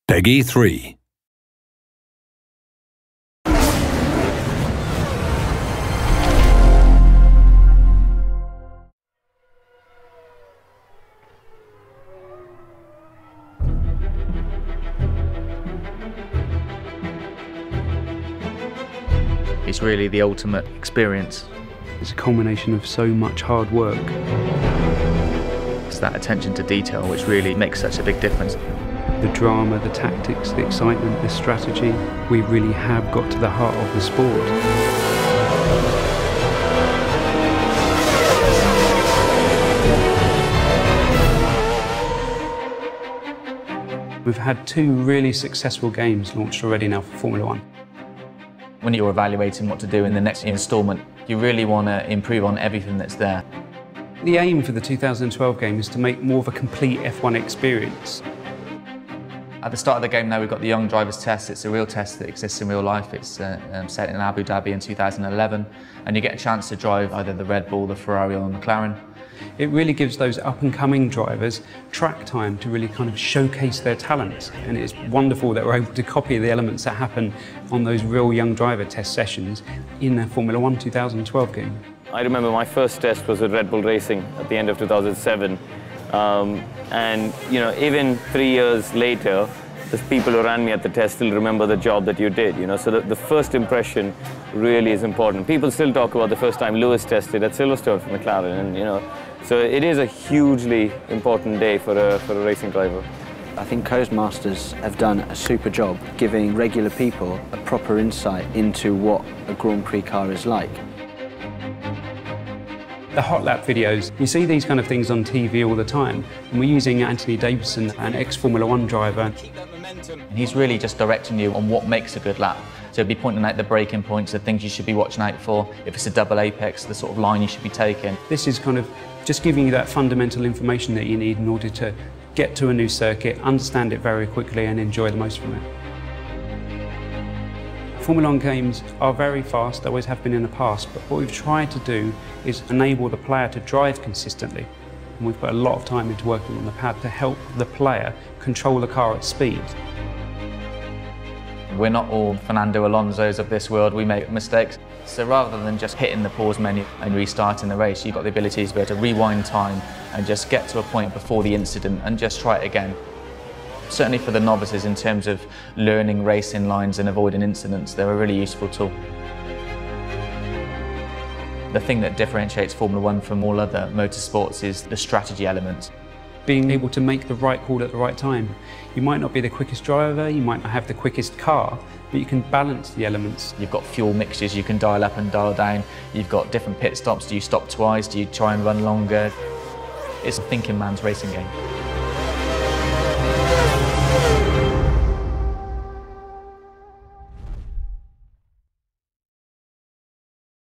Peggy 3. It's really the ultimate experience. It's a culmination of so much hard work. It's that attention to detail which really makes such a big difference. The drama, the tactics, the excitement, the strategy, we really have got to the heart of the sport. We've had 2 really successful games launched already now for Formula 1. When you're evaluating what to do in the next instalment, you really want to improve on everything that's there. The aim for the 2012 game is to make more of a complete F1 experience. At the start of the game now we've got the Young Drivers Test. It's a real test that exists in real life. It's set in Abu Dhabi in 2011, and you get a chance to drive either the Red Bull, the Ferrari or the McLaren. It really gives those up-and-coming drivers track time to really kind of showcase their talents, and it's wonderful that we're able to copy the elements that happen on those real young driver test sessions in the Formula 1 2012 game. I remember my first test was with Red Bull Racing at the end of 2007. And you know, even 3 years later, the people who ran me at the test still remember the job that you did, you know, so the first impression really is important. People still talk about the first time Lewis tested at Silverstone for McLaren, and you know, so it is a hugely important day for a racing driver. I think Codemasters have done a super job giving regular people a proper insight into what a Grand Prix car is like. The hot lap videos, you see these kind of things on TV all the time, and we're using Anthony Davidson, an ex-Formula 1 driver. And he's really just directing you on what makes a good lap. So he'll be pointing out the braking points, the things you should be watching out for. If it's a double apex, the sort of line you should be taking. This is kind of just giving you that fundamental information that you need in order to get to a new circuit, understand it very quickly and enjoy the most from it. Formula 1 games are very fast, always have been in the past, but what we've tried to do is enable the player to drive consistently. And we've put a lot of time into working on the pad to help the player control the car at speed. We're not all Fernando Alonso's of this world, we make mistakes. So rather than just hitting the pause menu and restarting the race, you've got the ability to be able to rewind time and just get to a point before the incident and just try it again. Certainly for the novices, in terms of learning racing lines and avoiding incidents, they're a really useful tool. The thing that differentiates Formula 1 from all other motorsports is the strategy element. Being able to make the right call at the right time. You might not be the quickest driver, you might not have the quickest car, but you can balance the elements. You've got fuel mixtures you can dial up and dial down. You've got different pit stops. Do you stop twice? Do you try and run longer? It's a thinking man's racing game.